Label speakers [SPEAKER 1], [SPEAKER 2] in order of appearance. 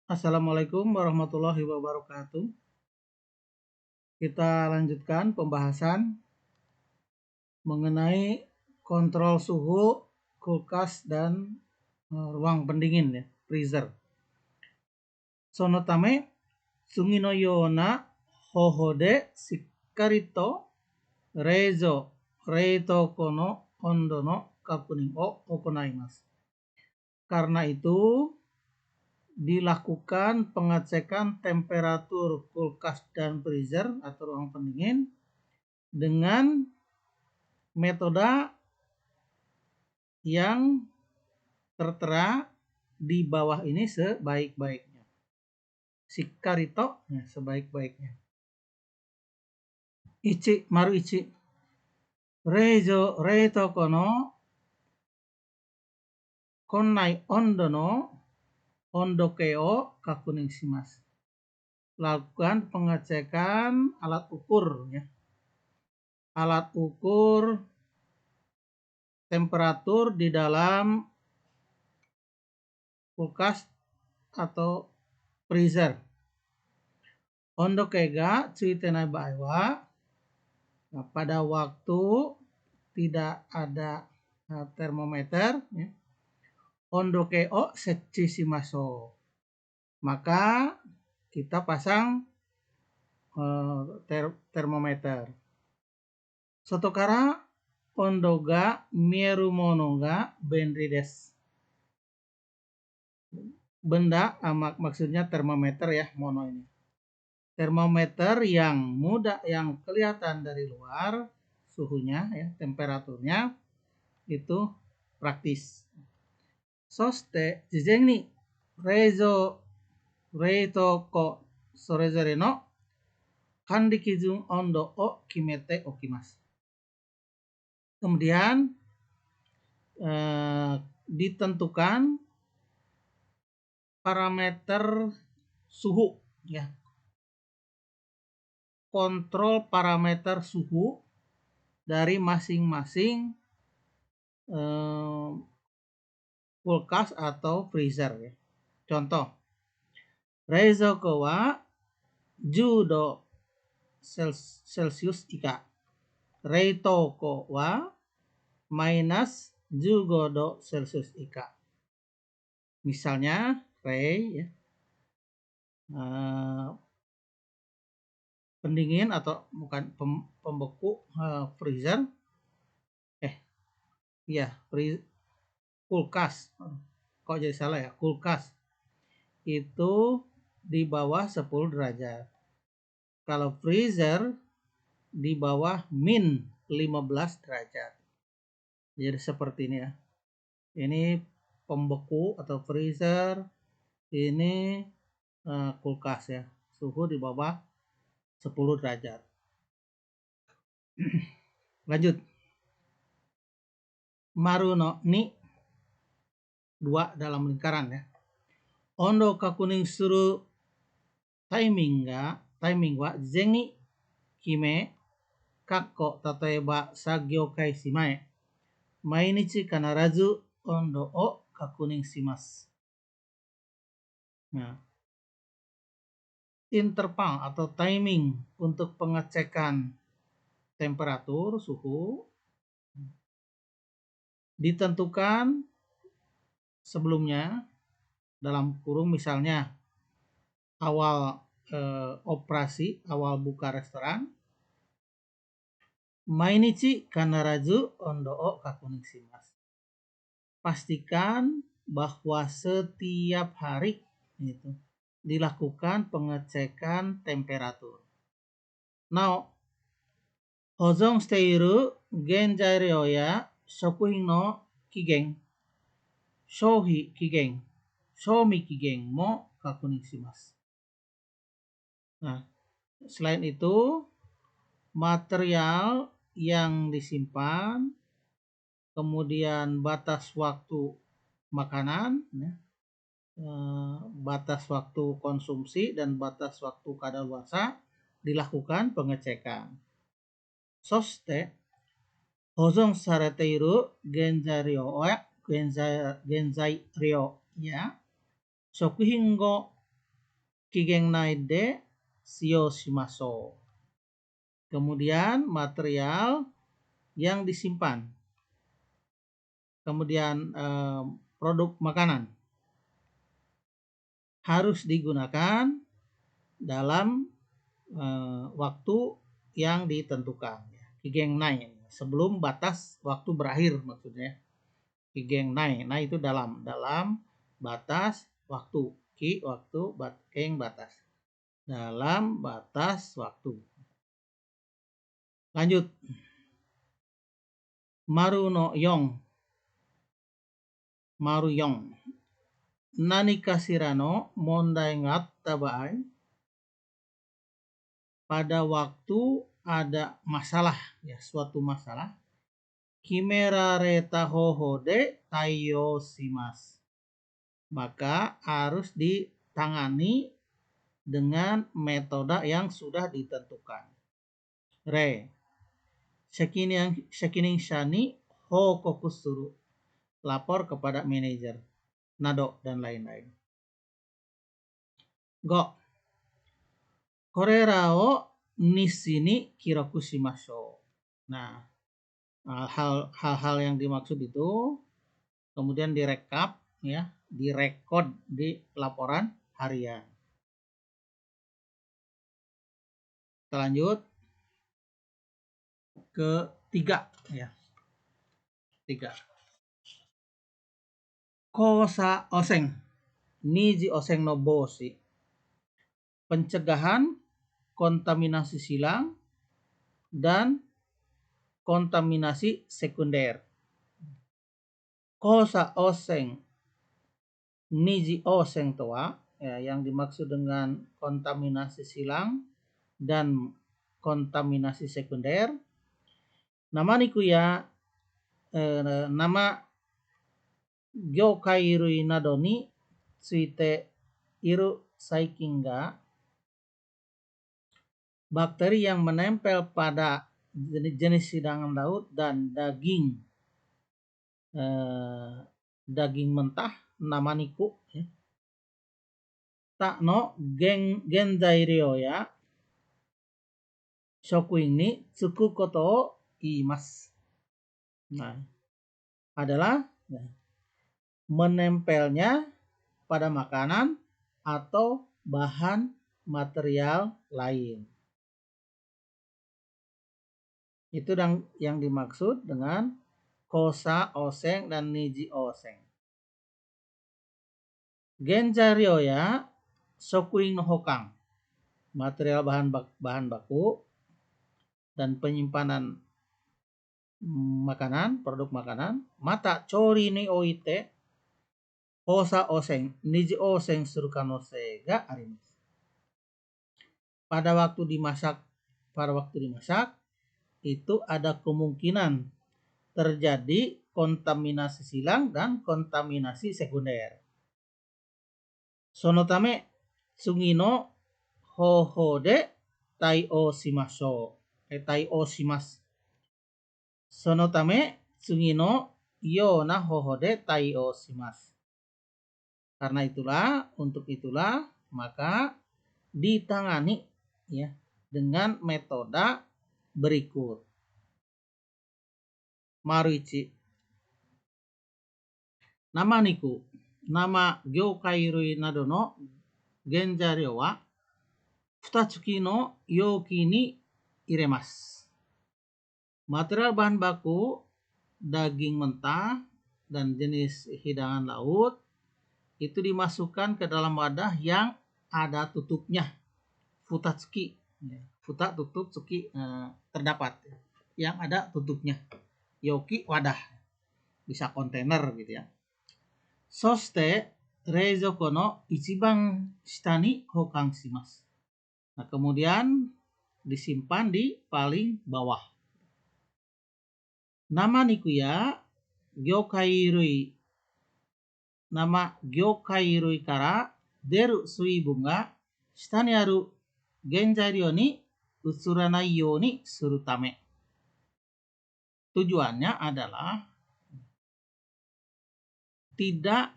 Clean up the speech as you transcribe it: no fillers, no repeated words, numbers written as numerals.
[SPEAKER 1] Assalamualaikum warahmatullahi wabarakatuh. Kita lanjutkan pembahasan mengenai kontrol suhu, kulkas, dan ruang pendingin ya, freezer. Sono tame sungi no yona hoho de shikkarito reitoko no ondo no kakunin o okonaimasu. Karena itu dilakukan pengecekan temperatur kulkas dan freezer atau ruang pendingin dengan metode yang tertera di bawah ini sebaik-baiknya. Shikkarito ya, sebaik-baiknya. Maru ichi. Reitoko no konnai ondo no ondoke o kakunin shimasu. Lakukan pengecekan alat ukur ya. Alat ukur temperatur di dalam kulkas atau freezer. Ondoke ga tsuitenai bae wa, pada waktu tidak ada termometer ya. Ondoke o setchi shimasu. Maka kita pasang termometer. Sotokara ondo ga mieru mono ga benri desu. Benda maksudnya termometer ya, mono ini. Termometer yang mudah, yang kelihatan dari luar suhunya ya, temperaturnya itu praktis. Soste jizen ni reitoko sorezore no kanri kijun ondo o kimete okimasu. Kemudian ditentukan parameter suhu ya. Kontrol parameter suhu dari masing-masing kulkas atau freezer ya. Contoh, reizouko wa 10 do Celcius ika. Reitoko wa minus 15 do Celcius ika. Misalnya rei ya, pendingin atau bukan pembeku freezer kulkas, kok jadi salah ya, kulkas itu di bawah 10 derajat. Kalau freezer di bawah min 15 derajat. Jadi seperti ini ya. Ini pembeku atau freezer, ini kulkas ya. Suhu di bawah 10 derajat. Lanjut. Maru no ni 2 dalam lingkaran ya. Ondo kakunin suru timing wa zen ni kime kakko tateba sagyo kaisi mae mainichi kanarazu ondo o kakunin shimasu. Nah, interval atau timing untuk pengecekan temperatur suhu ditentukan sebelumnya, dalam kurung misalnya awal operasi, awal buka restoran, mainichi kanarazu ondo o kakunin shimasu. Pastikan bahwa setiap hari itu dilakukan pengecekan temperatur. Now, hozon shiteiru genzairyo ya shokuhin no kigen, shoumi kigen mo kakunin shimasu. Nah, selain itu material yang disimpan, kemudian batas waktu makanan, batas waktu konsumsi dan batas waktu kadaluarsa dilakukan pengecekan. Soste hozon sarete iru genzai ryo ya Shokuhin go kigenai de shio shimasho. Kemudian material yang disimpan. Kemudian produk makanan harus digunakan dalam waktu yang ditentukan. Kigenai sebelum batas waktu berakhir maksudnya. Kigenai, nah itu dalam batas waktu. Ki waktu, keng batas. Dalam batas waktu. Lanjut. Maru no yong. Maru yong. Nani kashira no mondai ga atta baai. Pada waktu ada masalah, ya suatu masalah. Kimerareta hoho de taiyo shimasu. Maka harus ditangani dengan metode yang sudah ditentukan. Re. Sekining shani hokoku suru. Lapor kepada manajer. Nado dan lain-lain. Go. Korera o nishi ni kiroku shimashou. Nah, hal-hal yang dimaksud itu kemudian direkap, ya, direkod di laporan harian. Kita lanjut ke 3, ya. 3. Kosa oseng. Niji oseng no boshi. Pencegahan kontaminasi silang dan kontaminasi sekunder. Kosa oseng niji oseng toa, ya, yang dimaksud dengan kontaminasi silang dan kontaminasi sekunder. Nama niku ya nama gyokai rui nado ni tsuite iru saikin ga bakteri yang menempel pada jenis hidangan laut dan daging mentah, nama niku, ya. Tak no genzai ryo ya shokuin ni tsuku koto o iimasu. Nah, adalah, ya, menempelnya pada makanan atau bahan material lain. Itu yang dimaksud dengan kosa oseng dan niji oseng. Genzai ryo ya shokuin no hokang. Material bahan baku dan penyimpanan makanan, produk makanan. Mata chori ni oite kosa oseng niji oseng suru kanosei ga arimasu. Pada waktu dimasak itu ada kemungkinan terjadi kontaminasi silang dan kontaminasi sekunder. Sonotame tsugi no hoho de tai o shimashou. Tai o shimasu. Sonotame tsugi no you na hoho de tai o shimasu. Karena itulah, untuk itulah, maka ditangani, ya, dengan metode berikut. Maruichi. Nama niku. Nama gyokai rui nado no genzai ryo wa 2 tsuki no yoki ni iremasu. Material bahan baku daging mentah dan jenis hidangan laut itu dimasukkan ke dalam wadah yang ada tutupnya. Futatsuki. Futa tutup, tsuki terdapat. Yang ada tutupnya. Yoki wadah. Bisa kontainer gitu, ya. Soste reizoko no ichiban shita ni hokang shimasu. Nah, kemudian disimpan di paling bawah. Nama niku ya gyokai rui. Nama gyokai rui kara deru suibun ga shita ni aru genzai ryo ni utsuranai you ni suru tame. Tujuannya adalah tidak